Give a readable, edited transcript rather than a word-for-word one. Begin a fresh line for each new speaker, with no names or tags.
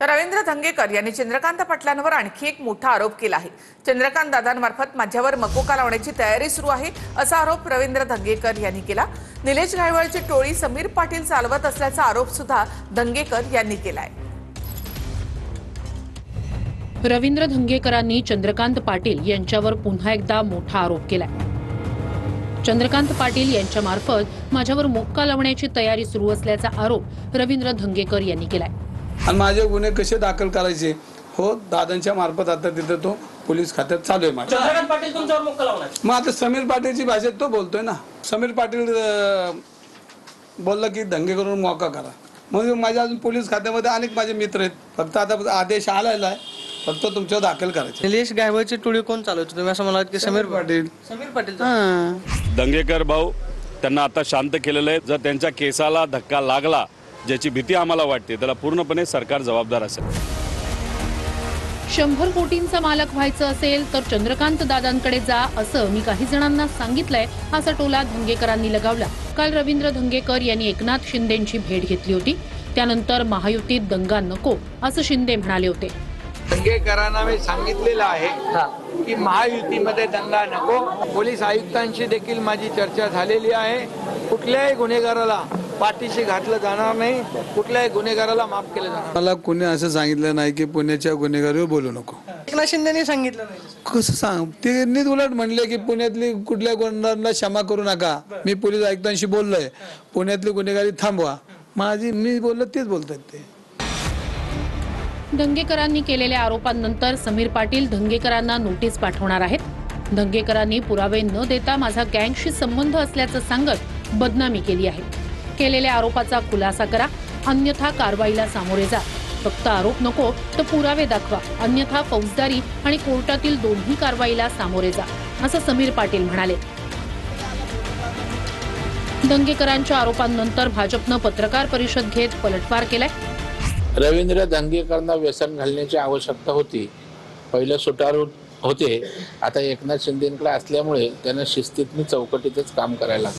तर रवींद्र धंगेकर यांनी चंद्रकांत पाटलांवर आणखी एक मोठा आरोप केला आहे। चंद्रकांत दादांमार्फत माझ्यावर मकोका लावण्याची तयारी सुरू आहे असा आरोप रवींद्र धंगेकर यांनी केला। निलेश घायवळची टोळी समीर पाटील चालवत असल्याचा आरोप सुद्धा धंगेकर यांनी केलाय।
रवींद्र धंगेकरांनी चंद्रकांत पाटील यांच्यावर पुन्हा एकदा मोठा आरोप केलाय। चंद्रकांत पाटील यांच्यामार्फत माझ्यावर मोक्का लावण्याची तयारी सुरू असल्याचा आरोप रवींद्र धंगेकर यांनी केलाय।
आणि माझे गुन्हे कसे दाखल करायचे हो दादांच्या मार्फत आता तिथे तो पोलीस खात्यात चालू आहे।
चंद्रकांत पाटील तुमच्यावर मोक्का लावणार।
मग आता समीर पाटीलची भाषेत तो बोलतोय ना। समीर पाटील बोलला की धंगेकरून मोक्का करा। मग माझ्या अजून पोलीस खात्यामध्ये अनेक माझे मित्र आहेत, फक्त आता आदेश आलेला आहे, फक्त तुमच्यावर दाखल करायचे।
निलेश घायवळची टोळी कोण चालवतो तुम्ही असं म्हणालात की समीर पाटील
धंगेकर भाऊ त्यांना आता शांत केलेलं आहे। जर त्यांच्या केसाला धक्का लागला ज्याची भीती आम्हाला वाटते त्याला पूर्णपणे सरकार जबाबदार असेल।
100 कोटींचा मालक व्हायचं असेल तर चंद्रकांत दादांकडे जा असं मी काही जणांना सांगितलंय असा टोला धंगेकरांनी लगावला। काल रवींद्र धंगेकर यांनी एकनाथ शिंदेंची भेट घेतली होती, त्यानंतर महायुतीत दंगा नको असं शिंदे म्हणाले होते।
धंगेकरांना मी सांगितलेलं आहे की महायुतीमध्ये दंगा नको। पोलीस आयुक्तांशी देखील माझी चर्चा झालेली आहे। कुठल्याही गुन्हेगाराला पाठीशी घातलं जाणार नाही, कुठल्याही गुन्हेगाराला माफ केलं जाणार।
मला कोणी असं सांगितलं नाही की पुण्याच्या गुन्हेगारीवर बोलू नको।
एकनाथ शिंदेनी सांगितलं नाही
कसं सांग, त्यांनी उलट म्हणले की पुण्यातली कुठल्या गुन्हेगारांना क्षमा करू नका। मी पोलीस आयुक्तांशी बोललोय, पुण्यातली गुन्हेगारी थांबवा। मी बोललो तेच बोलतात ते।
धंगेकरांनी केलेल्या आरोपांनंतर समीर पाटील धंगेकरांना नोटीस पाठवणार आहेत। धंगेकरांनी पुरावे न देता माझा गँगशी संबंध असल्याचं सांगत बदनामी केली आहे। केलेल्या आरोपाचा खुलासा करा, अन्यथा कारवाईला सामोरे जा। फक्त आरोप नको तर पुरावे दाखवा, अन्यथा फौजदारी आणि कोर्टातील दोन्ही कारवाईला सामोरे जा असं समीर पाटील म्हणाले। धंगेकरांच्या आरोपांनंतर भाजपनं पत्रकार परिषद घेत पलटवार केलाय।
रवींद्र धंगेकरांना व्यसन घालण्याची आवश्यकता होती। पहिलं सुटारू होते, आता एकनाथ शिंदेकडे असल्यामुळे त्यांना शिस्तीतनी चौकटीतच काम करायला लागतं।